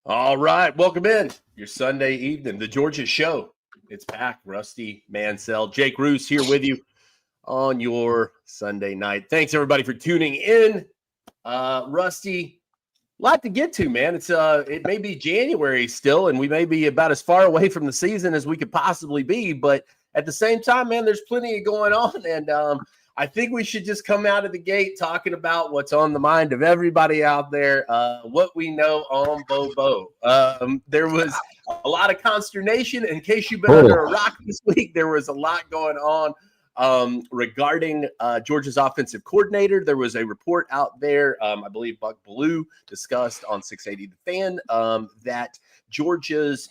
All right, welcome in your Sunday evening, the Georgia Show. It's back. Rusty Mansell, Jake Roos here with you on your Sunday night. Thanks everybody for tuning in. Rusty, a lot to get to, man. It may be January still, and we may be about as far away from the season as we could possibly be. But at the same time, man, there's plenty going on, and I think we should just come out of the gate talking about what's on the mind of everybody out there, what we know on Bobo. There was a lot of consternation. In case you've been under a rock this week, there was a lot going on regarding Georgia's offensive coordinator. There was a report out there, I believe Buck Blue discussed on 680 The Fan, that Georgia's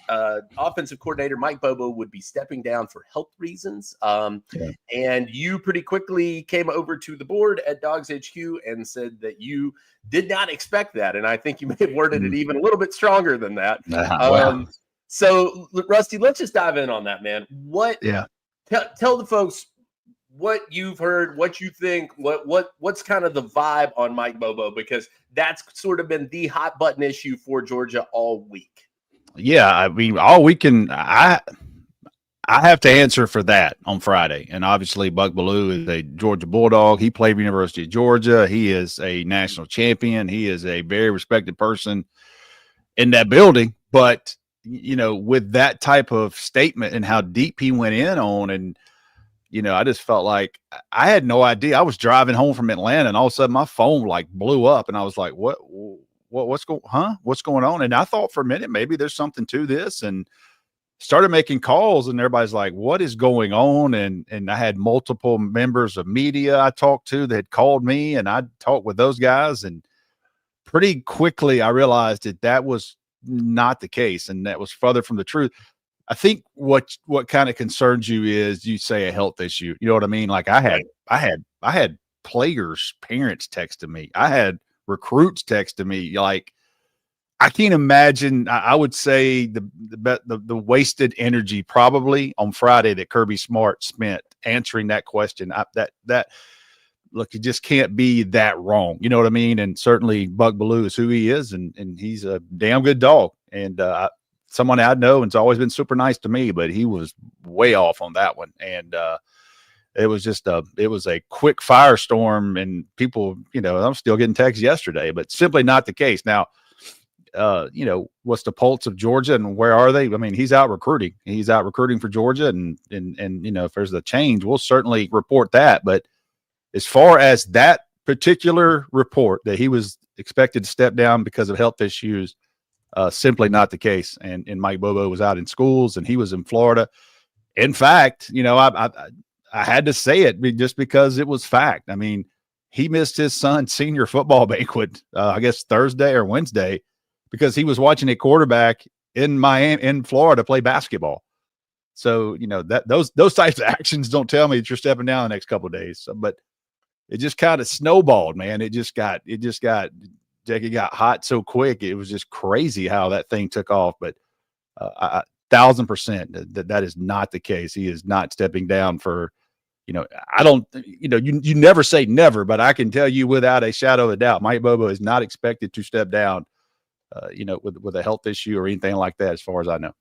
offensive coordinator, Mike Bobo, would be stepping down for health reasons. And you pretty quickly came over to the board at Dawgs HQ and said that you did not expect that. And I think you may have worded it even a little bit stronger than that. Wow. So, Rusty, let's just dive in on that, man. Tell the folks what you've heard, what you think, what's kind of the vibe on Mike Bobo, because that's sort of been the hot button issue for Georgia all week. Yeah, I mean, all weekend, I have to answer for that on Friday. And obviously, Buck Blue is a Georgia Bulldog. He played for University of Georgia. He is a national champion. He is a very respected person in that building. But, you know, with that type of statement and how deep he went in on, and, you know, I just felt like I had no idea. I was driving home from Atlanta, and all of a sudden my phone like blew up, and I was like, what's going on? And I thought for a minute, maybe there's something to this, and started making calls, and everybody's like, what is going on? And I had multiple members of media I talked to that had called me, and I talked with those guys, and pretty quickly I realized that was not the case, and that was further from the truth. I think what kind of concerns you is you say a health issue. You know what I mean? Like I had players' parents texting me. I had recruits texting me. Like I can't imagine. I would say the wasted energy probably on Friday that Kirby Smart spent answering that question. Look, you just can't be that wrong. You know what I mean? And certainly Buck Blue is who he is, and he's a damn good dog. And someone I know, and it's always been super nice to me, but he was way off on that one. And it was a quick firestorm, and people, you know, I'm still getting texts yesterday, but simply not the case. Now, you know, what's the pulse of Georgia and where are they? I mean, he's out recruiting. He's out recruiting for Georgia, and you know, if there's a change, we'll certainly report that. But as far as that particular report that he was expected to step down because of health issues, simply not the case. And Mike Bobo was out in schools, and he was in Florida. In fact, you know, I had to say it just because it was fact. I mean, he missed his son's senior football banquet, I guess Thursday or Wednesday, because he was watching a quarterback in Florida play basketball. So, you know, those types of actions don't tell me that you're stepping down the next couple of days. So, but it just kind of snowballed, man. It got hot so quick. It was just crazy how that thing took off. But 1,000% that is not the case. He is not stepping down for, you know, you never say never, but I can tell you without a shadow of a doubt, Mike Bobo is not expected to step down, you know, with a health issue or anything like that, as far as I know.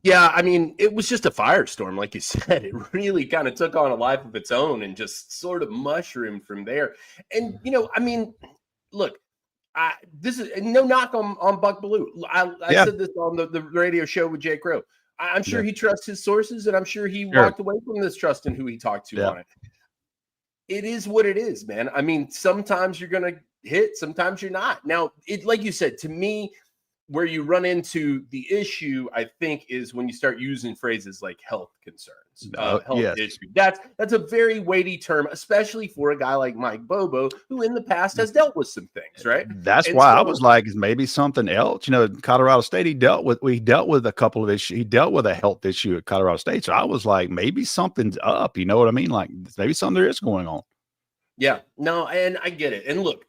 Yeah, I mean, it was just a firestorm, like you said. It really kind of took on a life of its own and just sort of mushroomed from there. And, you know, I mean, look, this is no knock on Buck Blue. I said this on the radio show with Jake Rowe. I'm sure he trusts his sources, and I'm sure he walked away from this trusting who he talked to on it. It is what it is, man. I mean, sometimes you're going to hit, sometimes you're not. Now, like you said, to me, where you run into the issue, I think, is when you start using phrases like health concerns, health issue. That's a very weighty term, especially for a guy like Mike Bobo, who in the past has dealt with some things, right? That's why I was like, is maybe something else. You know, Colorado State, he dealt with a couple of issues. He dealt with a health issue at Colorado State. So I was like, maybe something's up. You know what I mean? Like maybe something there is going on. Yeah, no, and I get it. And look,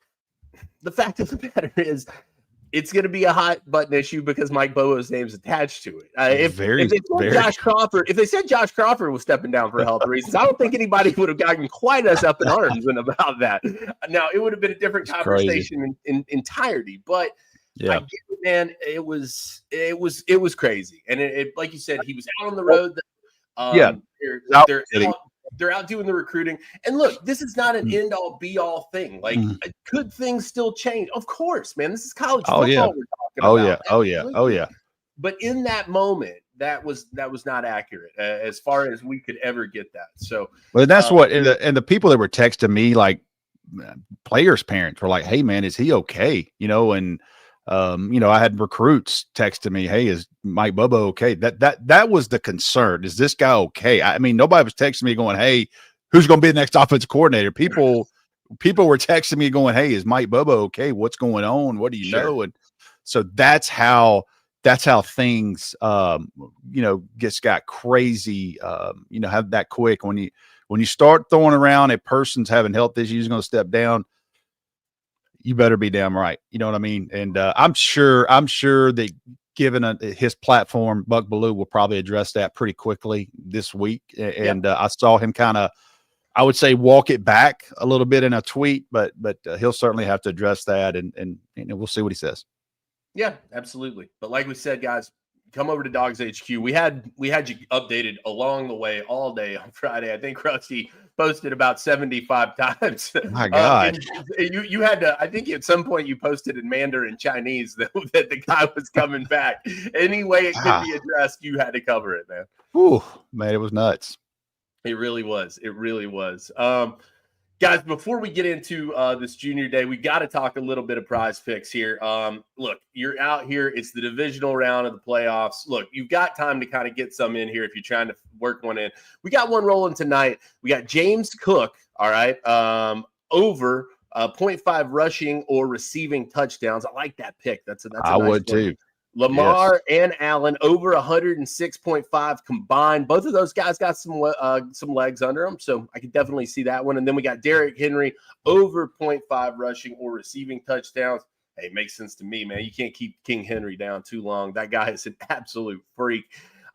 the fact of the matter is, it's going to be a hot button issue because Mike Bobo's name's attached to it. If they said Josh Crawford was stepping down for health reasons, I don't think anybody would have gotten quite as up in arms about that. Now, it would have been a different conversation in entirety. But Yeah. I get it, man. It was crazy. And it like you said, he was out on the road. Yeah. They're out doing the recruiting. And look, this is not an end all be all thing. Like, could things still change? Of course, man. This is college football we're talking about. Oh yeah. But in that moment, that was not accurate as far as we could ever get that. So, well, that's what, and the people that were texting me, like players' parents, were like, "Hey, man, is he okay?" And I had recruits texting me, "Hey, is Mike Bobo okay?" That was the concern. Is this guy okay? I mean, nobody was texting me going, "Hey, who's going to be the next offensive coordinator?" People were texting me going, "Hey, is Mike Bobo okay? What's going on? What do you know?" And so that's how things, just got crazy. Have that quick when you start throwing around a person's having health issues, going to step down. You better be damn right. You know what I mean? And I'm sure that given his platform, Buck Bellew will probably address that pretty quickly this week. And I saw him kind of, I would say, walk it back a little bit in a tweet, but he'll certainly have to address that, and we'll see what he says. Yeah, absolutely. But like we said, guys, come over to Dawgs HQ. We had you updated along the way all day on Friday. I think Rusty posted about 75 times. My God. You had to, I think at some point you posted in Mandarin Chinese that the guy was coming back. Any way it could be addressed, you had to cover it, man. Ooh, man, it was nuts. It really was. It really was. Guys, before we get into this junior day, we got to talk a little bit of prize picks here. Look, you're out here. It's the divisional round of the playoffs. Look, you've got time to kind of get some in here if you're trying to work one in. We got one rolling tonight. We got James Cook, all right, over 0.5 rushing or receiving touchdowns. I like that pick. That's a I nice would one. too. Lamar and Allen over 106.5 combined. Both of those guys got some legs under them, so I could definitely see that one. And then we got Derrick Henry over 0.5 rushing or receiving touchdowns. Hey, it makes sense to me, man. You can't keep King Henry down too long. That guy is an absolute freak.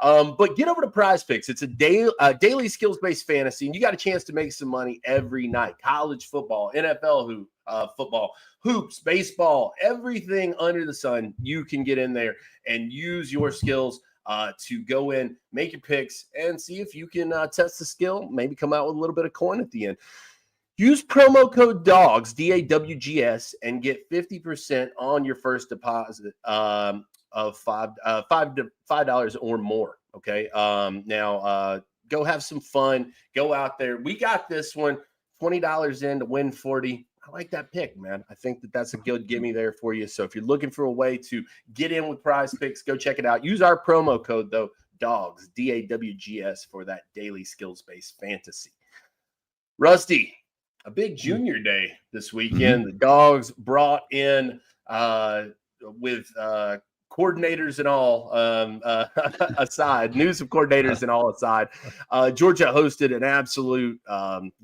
But get over to Prize Picks. It's a daily skills-based fantasy, and you got a chance to make some money every night. College football, NFL football, hoops, baseball, everything under the sun, you can get in there and use your skills to go in, make your picks, and see if you can test the skill, maybe come out with a little bit of coin at the end. Use promo code DAWGS, DAWGS, and get 50% on your first deposit of $5 or more. Okay. Now go have some fun. Go out there. We got this one. $20 in to win 40. I like that pick, man. I think that's a good gimme there for you. So if you're looking for a way to get in with Prize Picks, go check it out. Use our promo code though, DAWGS, DAWGS, for that daily skills-based fantasy. Rusty, a big junior day this weekend. The Dogs brought in with coordinators and all aside, news of coordinators and all aside, Georgia hosted an absolute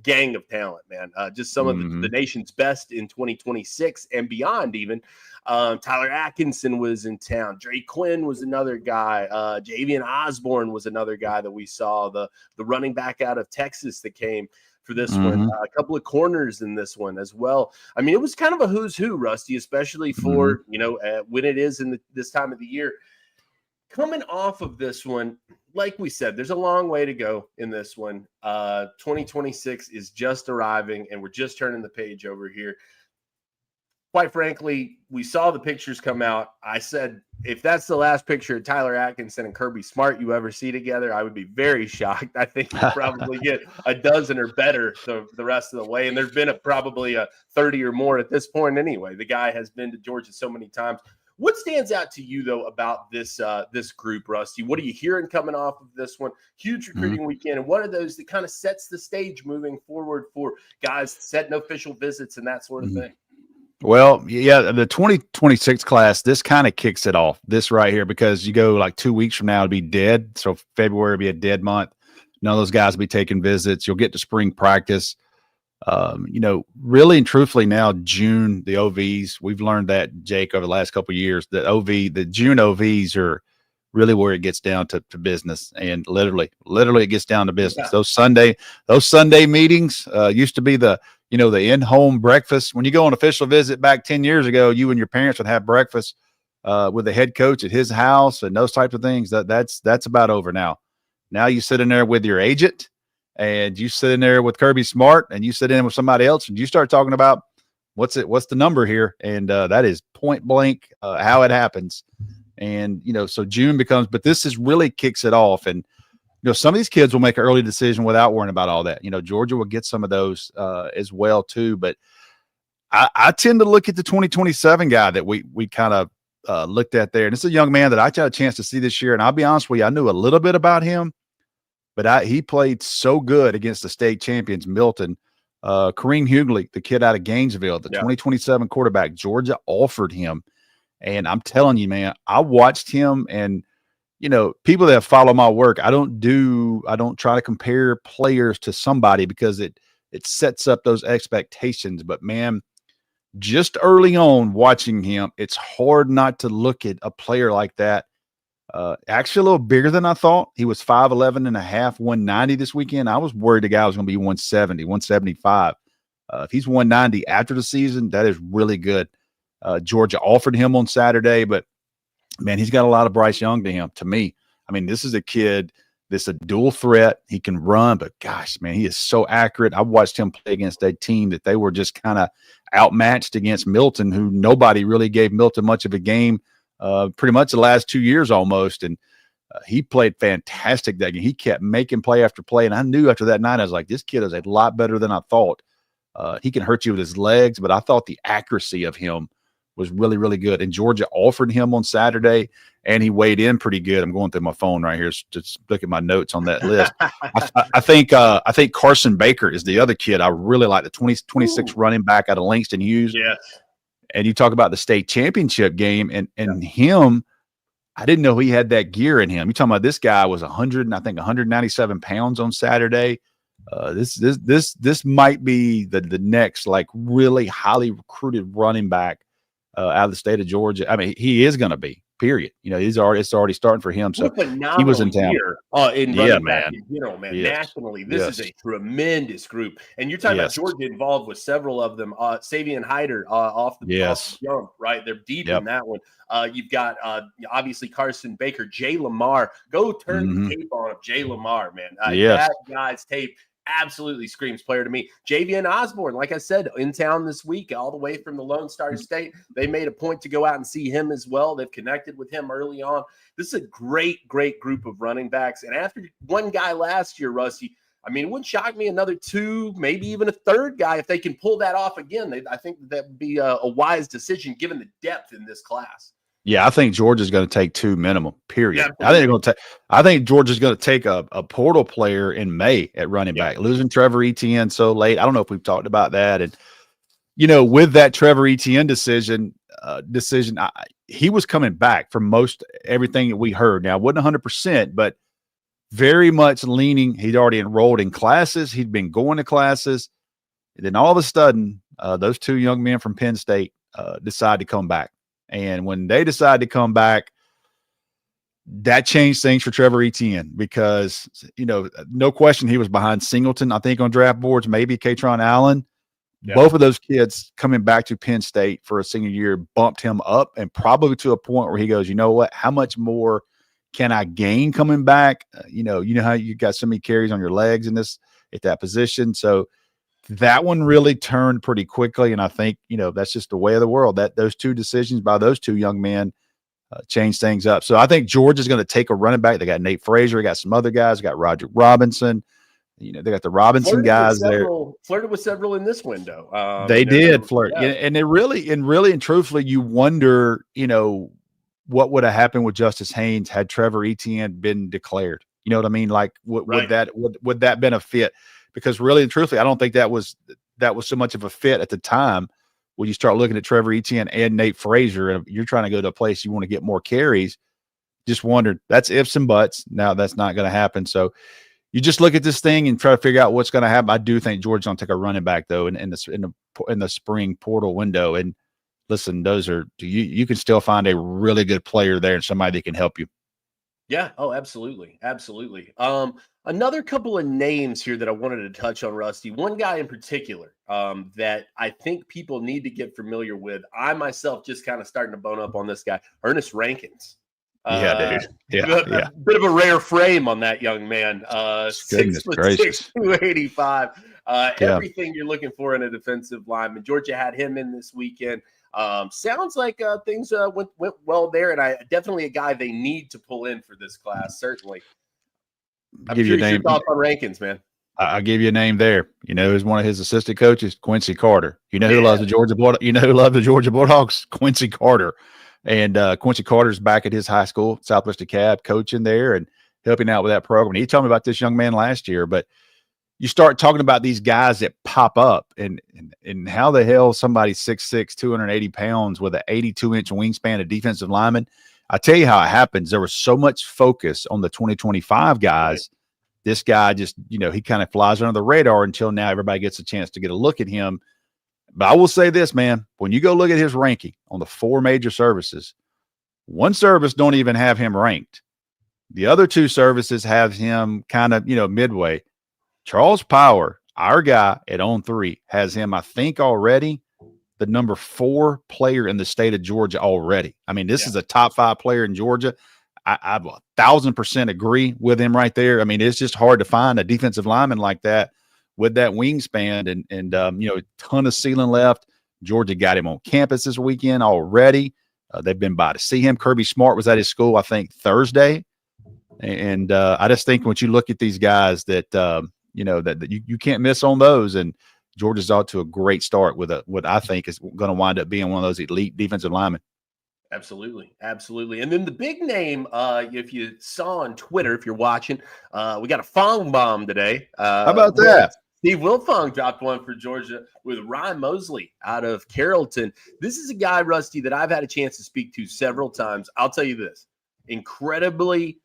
gang of talent, man. Just some of the nation's best in 2026 and beyond even. Tyler Atkinson was in town. Dre Quinn was another guy. Javian Osborne was another guy that we saw. The running back out of Texas that came for this one. A couple of corners in this one as well. I mean, it was kind of a who's who, Rusty, especially for, when it is in this time of the year. Coming off of this one, like we said, there's a long way to go in this one. 2026 is just arriving, and we're just turning the page over here. Quite frankly, we saw the pictures come out. I said, if that's the last picture of Tyler Atkinson and Kirby Smart you ever see together, I would be very shocked. I think you probably get a dozen or better the rest of the way. And there's been probably a 30 or more at this point anyway. The guy has been to Georgia so many times. What stands out to you, though, about this group, Rusty? What are you hearing coming off of this one? Huge recruiting weekend. And what are those that kind of sets the stage moving forward for guys setting official visits and that sort of thing? Well, yeah, the 2026 class, this kind of kicks it off, this right here, because you go like 2 weeks from now, it'll be dead. So February will be a dead month. None of those guys will be taking visits. You'll get to spring practice. Really and truthfully now, June, the OVs, we've learned that, Jake, over the last couple of years, that the June OVs are really where it gets down to business. And literally it gets down to business. Yeah. Those Sunday meetings used to be the in-home breakfast. When you go on official visit back 10 years ago, you and your parents would have breakfast with the head coach at his house and those types of things, that's about over now. Now you sit in there with your agent, and you sit in there with Kirby Smart, and you sit in with somebody else, and you start talking about what's the number here, and that is point blank how it happens. And so June becomes, but this is really kicks it off, and some of these kids will make an early decision without worrying about all that. Georgia will get some of those as well too, but I tend to look at the 2027 guy that we kind of looked at there, and it's a young man that I got a chance to see this year, and I'll be honest with you, I knew a little bit about him, but he played so good against the state champions, Milton. Kareem Hughley, the kid out of Gainesville, the 2027 quarterback, Georgia offered him. And I'm telling you, man, I watched him, and, people that follow my work, I don't try to compare players to somebody because it sets up those expectations. But man, just early on watching him, it's hard not to look at a player like that. Actually a little bigger than I thought. He was 5'11 and a half, 190 this weekend. I was worried the guy was going to be 170, 175. If he's 190 after the season, that is really good. Georgia offered him on Saturday, but man, he's got a lot of Bryce Young to him, to me. I mean, this is a kid that's a dual threat. He can run, but gosh, man, he is so accurate. I watched him play against a team that they were just kind of outmatched against Milton, who nobody really gave Milton much of a game. Pretty much the last 2 years almost. And he played fantastic that game. He kept making play after play. And I knew after that night, I was like, this kid is a lot better than I thought. He can hurt you with his legs, but I thought the accuracy of him was really, really good. And Georgia offered him on Saturday, and he weighed in pretty good. I'm going through my phone right here, just look at my notes on that list. I think Carson Baker is the other kid I really like, the 26 running back out of Langston Hughes. Yes. And you talk about the state championship game, and him, I didn't know he had that gear in him. You're talking about this guy was 197 pounds on Saturday. This might be the next like really highly recruited running back out of the state of Georgia. I mean, he is going to be. Period. It's already starting for him. So he was in town. In running back in general, man. Yes. Nationally, this is a tremendous group. And you're talking about Georgia involved with several of them. Savion Hyder off the jump, right? They're deep in that one. You've got obviously Carson Baker, Jay Lamar. Go turn the tape on of Jay Lamar, man. That guy's tape absolutely screams player to me. Javian Osborne, like I said, in town this week, all the way from the Lone Star State. They made a point to go out and see him as well. They've connected with him early on. This is a great group of running backs. And after one guy last year, Rusty, I mean, it wouldn't shock me another two, maybe even a third guy if they can pull that off again. I think that would be a wise decision given the depth in this class. Yeah, I think Georgia's going to take two minimum, period. Yeah, I think Georgia's going to take a portal player in May at running back. Losing Trevor Etienne so late. I don't know if we've talked about that. And, with that Trevor Etienne decision, he was coming back from most everything that we heard. Now, it wasn't 100%, but very much leaning. He'd already enrolled in classes. He'd been going to classes. And then all of a sudden, those two young men from Penn State decide to come back. And when they decided to come back, that changed things for Trevor Etienne because, no question he was behind Singleton, I think, on draft boards, maybe Katron Allen. Yeah. Both of those kids coming back to Penn State for a senior year bumped him up, and probably to a point where he goes, you know what, how much more can I gain coming back? You know how you got so many carries on your legs in at that position. So that one really turned pretty quickly, and I think that's just the way of the world. That those two decisions by those two young men changed things up. So I think Georgia's going to take a running back. They got Nate Frazier, they got some other guys, they got Roger Robinson. They got the Robinson guys there. Flirted with several in this window. They did flirt, and they really and truthfully, you wonder, what would have happened with Justice Haynes had Trevor Etienne been declared. You know what I mean? Like, would that been a fit? Because really and truthfully, I don't think that was so much of a fit at the time. When you start looking at Trevor Etienne and Nate Frazier, and you're trying to go to a place you want to get more carries, just wondered. That's ifs and buts. Now that's not going to happen. So you just look at this thing and try to figure out what's going to happen. I do think Georgia's going to take a running back though in the spring portal window. And listen, those are you can still find a really good player there and somebody that can help you. Yeah. Oh, absolutely. Absolutely. Another couple of names here that I wanted to touch on, Rusty. One guy in particular that I think people need to get familiar with. I myself just kind of starting to bone up on this guy, Ernest Rankins. Yeah, Uh, dude. Yeah, a yeah. bit of a rare frame on that young man. Six Goodness foot six, gracious. 285. Yeah. Everything you're looking for in a defensive lineman. Georgia had him in this weekend. Sounds like things went well there, and I definitely a guy they need to pull in for this class. Certainly, I'm Give you a curious your name. thoughts on Rankins, man. I'll give you a name there. You know, who's one of his assistant coaches? Quincy Carter. You know who Yeah, loves the Georgia Bulldogs? You know who loves the Georgia Bulldogs? Quincy Carter. And Quincy Carter's back at his high school, Southwest DeKalb, coaching there and helping out with that program. And he told me about this young man last year. But you start talking about these guys that pop up and how the hell somebody 6'6", 280 pounds with an 82-inch wingspan, a defensive lineman. I tell you how it happens. There was so much focus on the 2025 guys. right. This guy just, he kind of flies under the radar until now everybody gets a chance to get a look at him. But I will say this, man, when you go look at his ranking on the 4 major services, one service don't even have him ranked. The other 2 services have him kind of, midway. Charles Power, our guy at On 3, has him, I think, already the number 4 player in the state of Georgia already. I mean, this is a top 5 player in Georgia. I 1,000% agree with him right there. I mean, it's just hard to find a defensive lineman like that with that wingspan and a ton of ceiling left. Georgia got him on campus this weekend already. They've been by to see him. Kirby Smart was at his school, I think, Thursday. And I just think when you look at these guys that, that you can't miss on those. And Georgia's off to a great start with what I think is going to wind up being one of those elite defensive linemen. Absolutely. Absolutely. And then the big name, if you saw on Twitter, if you're watching, we got a Fong bomb today. How about that? Steve Wilfong dropped one for Georgia with Ryan Mosley out of Carrollton. This is a guy, Rusty, that I've had a chance to speak to several times. I'll tell you this, incredibly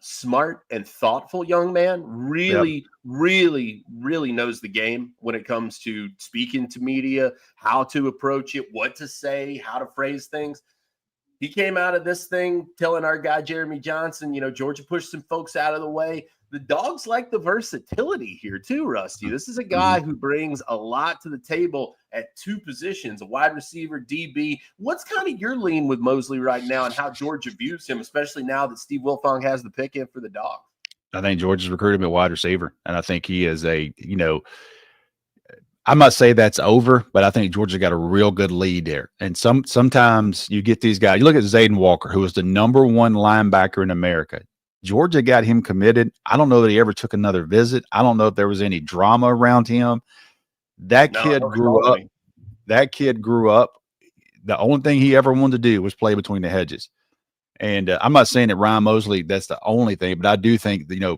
smart and thoughtful young man, really knows the game when it comes to speaking to media, how to approach it, what to say, how to phrase things. He came out of this thing telling our guy, Jeremy Johnson, Georgia pushed some folks out of the way. The Dogs like the versatility here too, Rusty. This is a guy who brings a lot to the table at 2 positions, a wide receiver, DB. What's kind of your lean with Mosley right now and how Georgia views him, especially now that Steve Wilfong has the pick in for the Dogs? I think Georgia's recruited him at wide receiver, and I think he is I must say that's over, but I think Georgia got a real good lead there. And sometimes you get these guys. You look at Zayden Walker, who was the number 1 linebacker in America. Georgia got him committed. I don't know that he ever took another visit. I don't know if there was any drama around him. That kid grew up. That kid grew up. The only thing he ever wanted to do was play between the hedges. And I'm not saying that Ryan Mosley, that's the only thing, but I do think that,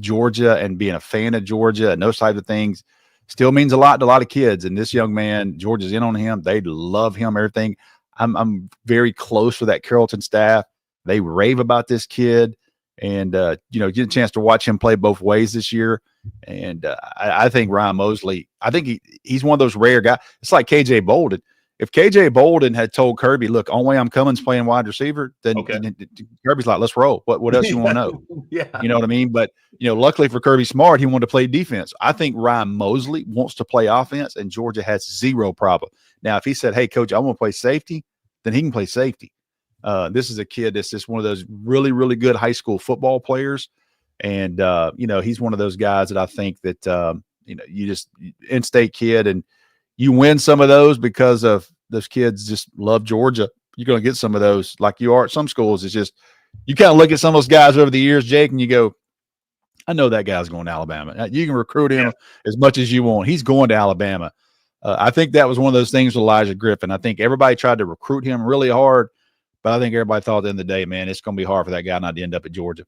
Georgia and being a fan of Georgia and those types of things still means a lot to a lot of kids. And this young man, Georgia's in on him. They love him, everything. I'm very close with that Carrollton staff. They rave about this kid and, get a chance to watch him play both ways this year. And I think Ryan Mosley, I think he's one of those rare guys. It's like KJ Bolden. If KJ Bolden had told Kirby, look, only way I'm coming is playing wide receiver, then Kirby's like, let's roll. What else you want to know? You know what I mean? But, luckily for Kirby Smart, he wanted to play defense. I think Ryan Mosley wants to play offense, and Georgia has 0 problem. Now, if he said, hey, coach, I want to play safety, then he can play safety. This is a kid that's just one of those really, really good high school football players. And, he's one of those guys that I think that, you just in-state kid and you win some of those because of those kids just love Georgia. You're going to get some of those like you are at some schools. It's just you kind of look at some of those guys over the years, Jake, and you go, I know that guy's going to Alabama. You can recruit him as much as you want. He's going to Alabama. I think that was one of those things with Elijah Griffin. I think everybody tried to recruit him really hard, but I think everybody thought at the end of the day, man, it's going to be hard for that guy not to end up at Georgia.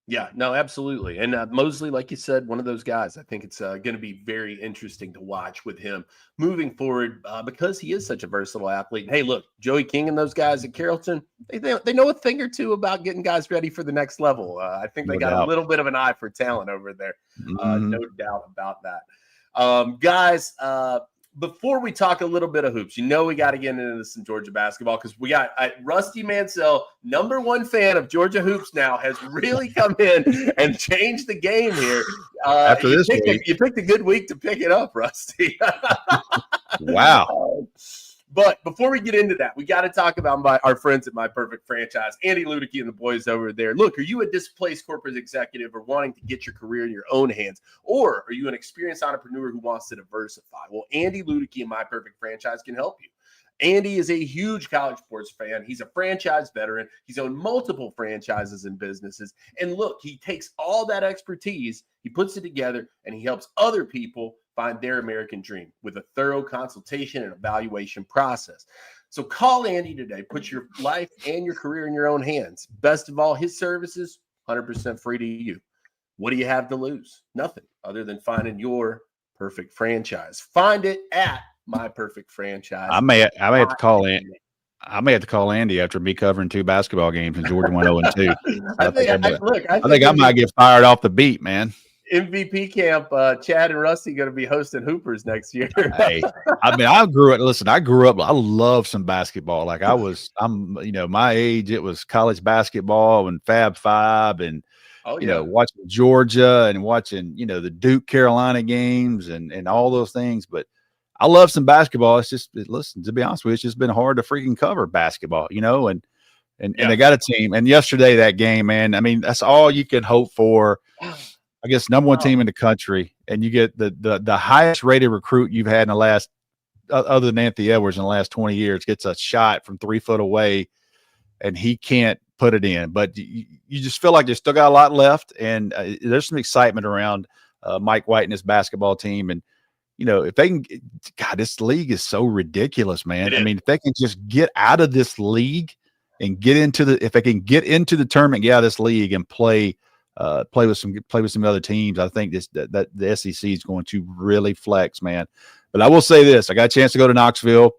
Yeah, no, absolutely. And Mosley, like you said, one of those guys. I think it's going to be very interesting to watch with him moving forward because he is such a versatile athlete. Hey, look, Joey King and those guys at Carrollton, they know a thing or two about getting guys ready for the next level. I think they got a little bit of an eye for talent over there. No doubt about that. Guys, before we talk a little bit of hoops, we got to get into some Georgia basketball because we got Rusty Mansell, #1 fan of Georgia hoops now, has really come in and changed the game here. After this week, you picked a good week to pick it up, Rusty. Wow. But before we get into that, we got to talk about our friends at My Perfect Franchise, Andy Ludicky and the boys over there. Look, are you a displaced corporate executive or wanting to get your career in your own hands? Or are you an experienced entrepreneur who wants to diversify? Well, Andy Ludicky and My Perfect Franchise can help you. Andy is a huge college sports fan. He's a franchise veteran. He's owned multiple franchises and businesses. And look, he takes all that expertise, he puts it together, and he helps other people find their American dream with a thorough consultation and evaluation process. So call Andy today. Put your life and your career in your own hands. Best of all, his services, 100% free to you. What do you have to lose? Nothing other than finding your perfect franchise. Find it at My Perfect Franchise. I may have to call Andy. I may have to call Andy after me covering 2 basketball games and Georgia went 0-2. I think I might get fired off the beat, man. MVP camp, Chad and Rusty going to be hosting Hoopers next year. Hey, I mean, I grew up. I love some basketball. Like my age, it was college basketball and Fab Five and, watching Georgia and watching, the Duke Carolina games and all those things. But I love some basketball. It's just, listen, to be honest with you, it's just been hard to freaking cover basketball, and they got a team. And yesterday, that game, man, I mean, that's all you can hope for. I guess #1 team in the country, and you get the highest rated recruit you've had in the last, other than Anthony Edwards, in the last 20 years, gets a shot from 3 foot away, and he can't put it in. But you just feel like there's still got a lot left, and there's some excitement around Mike White and his basketball team. And if they can, God, this league is so ridiculous, man. I mean, if they can just get out of this league and if they can get into the tournament, get out of this league and play with some other teams, I think that the SEC is going to really flex, man. But I will say this: I got a chance to go to Knoxville,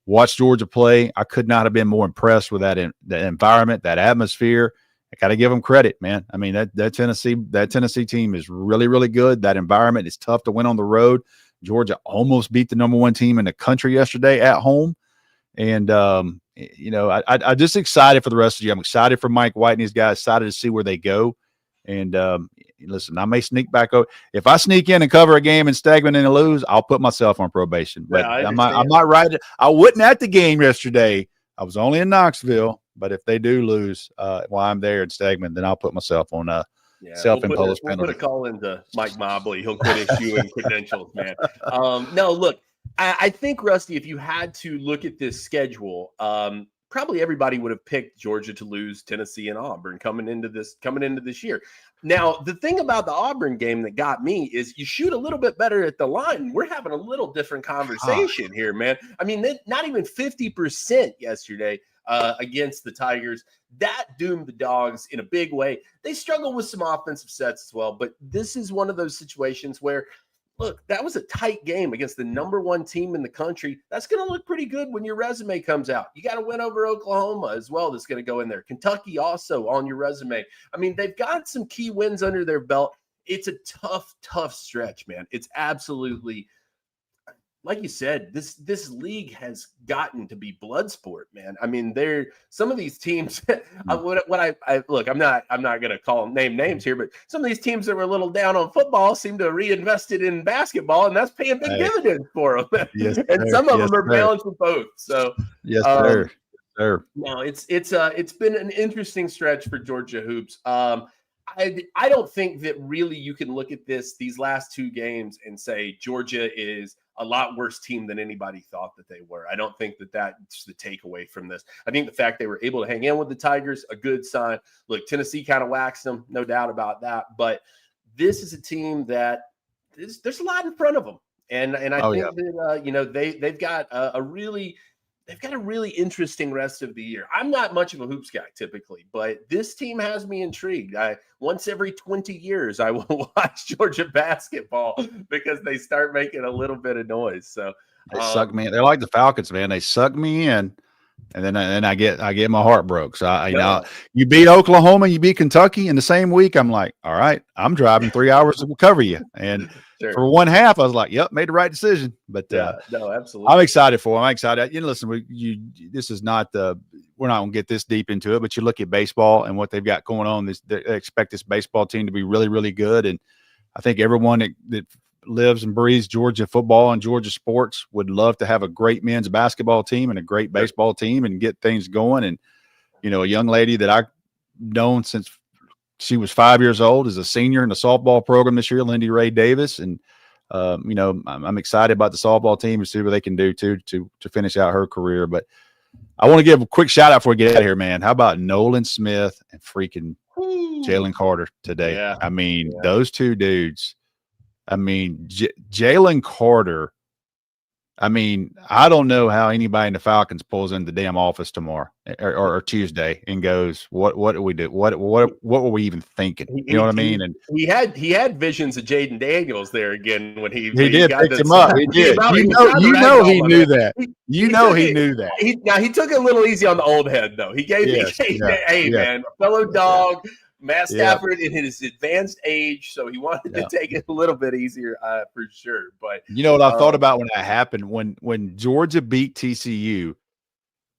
watch Georgia play. I could not have been more impressed with that environment, that atmosphere. I got to give them credit, man. I mean, that Tennessee team is really, really good. That environment is tough to win on the road. Georgia almost beat the #1 team in the country yesterday at home. And, I'm just excited for the rest of the year. I'm excited for Mike White and these guys, excited to see where they go. And listen, I may sneak back over. If I sneak in and cover a game in Stagman and lose, I'll put myself on probation. But I'm not right. I wasn't at the game yesterday. I was only in Knoxville. But if they do lose while I'm there in Stagman, then I'll put myself on self-imposed penalty. We'll put a call into Mike Mobley. He'll quit issuing credentials, man. No, look, I think, Rusty, if you had to look at this schedule, probably everybody would have picked Georgia to lose Tennessee and Auburn coming into this year. Now, the thing about the Auburn game that got me is you shoot a little bit better at the line. We're having a little different conversation here, man. I mean, not even 50% yesterday against the Tigers. That doomed the Dogs in a big way. They struggle with some offensive sets as well, but this is one of those situations where, look, that was a tight game against the #1 team in the country. That's going to look pretty good when your resume comes out. You got to win over Oklahoma as well. That's going to go in there. Kentucky also on your resume. I mean, they've got some key wins under their belt. It's a tough stretch, man. It's absolutely, like you said, this league has gotten to be blood sport, man. I mean, some of these teams. Look, I'm not going to name names here, but some of these teams that were a little down on football seem to have reinvested in basketball, and that's paying big dividends for them. Yes, and some of them are balancing both. So, yes, sir. No, it's been an interesting stretch for Georgia hoops. I don't think that really you can look at these last 2 games and say Georgia is a lot worse team than anybody thought that they were. I don't think that's the takeaway from this. I think the fact they were able to hang in with the Tigers, a good sign. Look, Tennessee kind of waxed them, no doubt about that. But this is a team that there's a lot in front of them. And I think that, they've got a really interesting rest of the year. I'm not much of a hoops guy typically, but this team has me intrigued. Once every 20 years, I will watch Georgia basketball because they start making a little bit of noise. So they suck me in. They're like the Falcons, man. They suck me in, And then I get my heart broke. So you beat Oklahoma, you beat Kentucky in the same week. I'm like, all right, I'm driving 3 hours to cover you. And Sure. for one half, I was like, yep, made the right decision. But no, absolutely. I'm excited for him. I'm excited. Listen, this is not we're not gonna get this deep into it, but you look at baseball and what they've got going on. They expect this baseball team to be really, really good. And I think everyone that lives and breathes Georgia football and Georgia sports would love to have a great men's basketball team and a great baseball team and get things going. And, a young lady that I've known since she was 5 years old is a senior in the softball program this year, Lindy Ray Davis. And, I'm excited about the softball team and see what they can do to finish out her career. But I want to give a quick shout out before we get out of here, man. How about Nolan Smith and freaking Jalen Carter today? Yeah. I mean, those two dudes. I mean, Jalen Carter. I mean, I don't know how anybody in the Falcons pulls in the damn office tomorrow or Tuesday and goes, "What do we do? What were we even thinking?" You know what I mean? And he had visions of Jaden Daniels there again when he did pick him up. He did. He knew that. He knew that. He took it a little easy on the old head though. He gave man, fellow dog. Matt Stafford in his advanced age, so he wanted to take it a little bit easier for sure. But you know what I thought about when that happened? When Georgia beat TCU,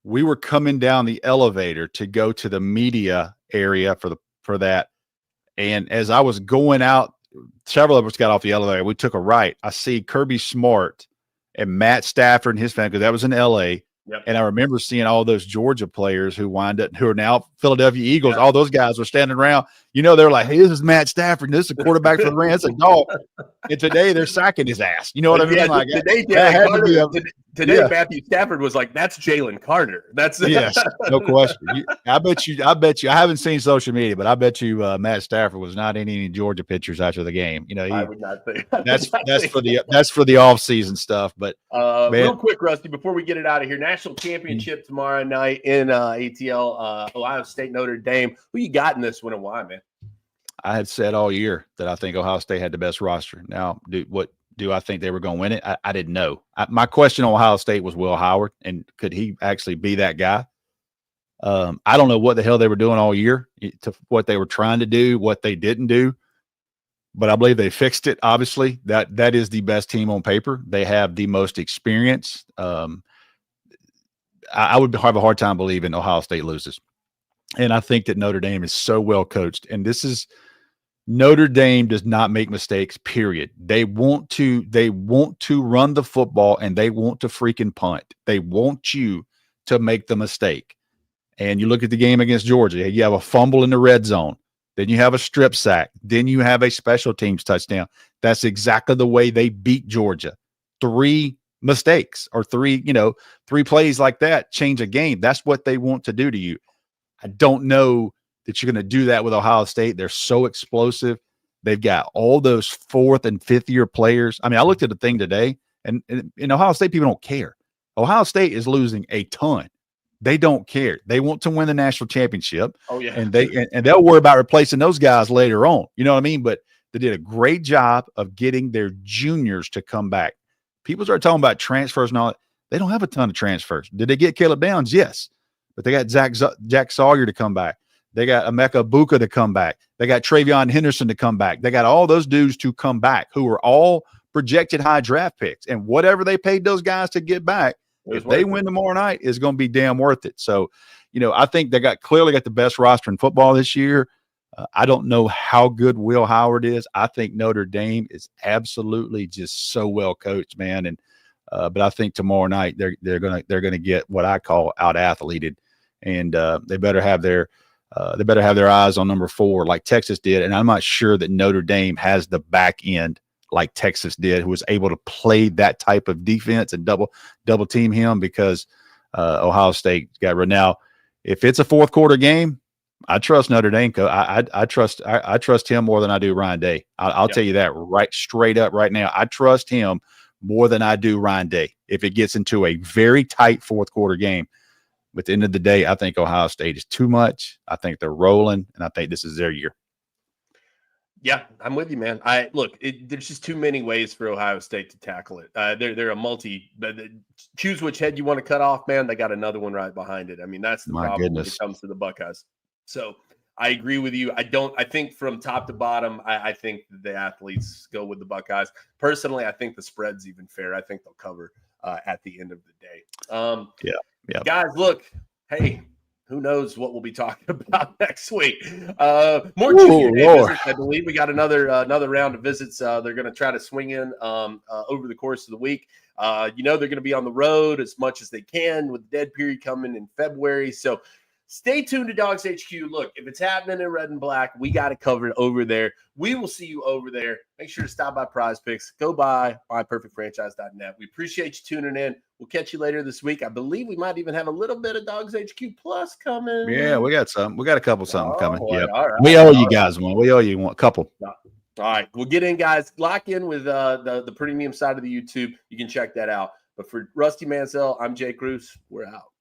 we were coming down the elevator to go to the media area for that. And as I was going out, several of us got off the elevator. We took a right. I see Kirby Smart and Matt Stafford and his family, because that was in LA. Yep. And I remember seeing all those Georgia players who are now Philadelphia Eagles. All those guys were standing around. They're like, "Hey, this is Matt Stafford. This is a quarterback for the Rams. It's a dog." And today they're sacking his ass. You know what I mean? Like, today Matthew Stafford was like, "That's Jalen Carter." That's yes, no question. I bet you. I haven't seen social media, but I bet you Matt Stafford was not in any Georgia pictures after the game. I would not think that's for the off season stuff. But real quick, Rusty, before we get it out of here, national championship tomorrow night in ATL, Ohio State, Notre Dame. Who you got in this one and why, man? I had said all year that I think Ohio State had the best roster. Now, do I think they were going to win it? I didn't know. My question on Ohio State was Will Howard, and could he actually be that guy? I don't know what the hell they were doing all year, to what they were trying to do, what they didn't do, but I believe they fixed it. Obviously, that is the best team on paper. They have the most experience. I would have a hard time believing Ohio State loses. And I think that Notre Dame is so well coached. And Notre Dame does not make mistakes, period. They want to run the football, and they want to freaking punt. They want you to make the mistake. And you look at the game against Georgia, you have a fumble in the red zone. Then you have a strip sack. Then you have a special teams touchdown. That's exactly the way they beat Georgia. 3 mistakes or 3 plays like that change a game. That's what they want to do to you. I don't know that you're going to do that with Ohio State. They're so explosive. They've got all those 4th and 5th year players. I mean, I looked at the thing today, and in Ohio State, people don't care. Ohio State is losing a ton. They don't care. They want to win the national championship. Oh yeah, and they'll worry about replacing those guys later on. You know what I mean? But they did a great job of getting their juniors to come back. People start talking about transfers and all that. They don't have a ton of transfers. Did they get Caleb Downs? Yes. But they got Jack Sawyer to come back. They got Emeka Buka to come back. They got Travion Henderson to come back. They got all those dudes to come back who are all projected high draft picks. And whatever they paid those guys to get back, if they win tomorrow night, is going to be damn worth it. So, I think they clearly got the best roster in football this year. I don't know how good Will Howard is. I think Notre Dame is absolutely just so well coached, man. And but I think tomorrow night they're gonna get what I call out athleted, and they better have their eyes on number 4 like Texas did. And I'm not sure that Notre Dame has the back end like Texas did, who was able to play that type of defense and double team him, because Ohio State got right now. If it's a 4th quarter game, I trust Notre Dame. I trust him more than I do Ryan Day. I'll tell you that right straight up right now. I trust him more than I do Ryan Day. If it gets into a very tight 4th quarter game, at the end of the day, I think Ohio State is too much. I think they're rolling, and I think this is their year. Yeah, I'm with you, man. There's just too many ways for Ohio State to tackle it. They're a choose which head you want to cut off, man. They got another one right behind it. I mean, that's the My problem when goodness. it comes to the Buckeyes. So I agree with you. I think from top to bottom, I think the athletes go with the Buckeyes. Personally, I think the spread's even fair. I think they'll cover at the end of the day. Yeah. Guys, look, hey, who knows what we'll be talking about next week? More Ooh, junior day Lord. visits, I believe. We got another round of visits. They're going to try to swing in over the course of the week. They're going to be on the road as much as they can with the dead period coming in February. So stay tuned to Dawgs HQ. Look, if it's happening in red and black, we got it covered over there. We will see you over there. Make sure to stop by Prize Picks. Go by myperfectfranchise.net. We appreciate you tuning in. We'll catch you later this week. I believe we might even have a little bit of Dawgs HQ Plus coming. Yeah, we got some. We got a couple something coming. Yep. All right. We owe you guys one. We owe you one. A couple. All right. We'll get in, guys. Lock in with the premium side of the YouTube. You can check that out. But for Rusty Mansell, I'm Jake Roos. We're out.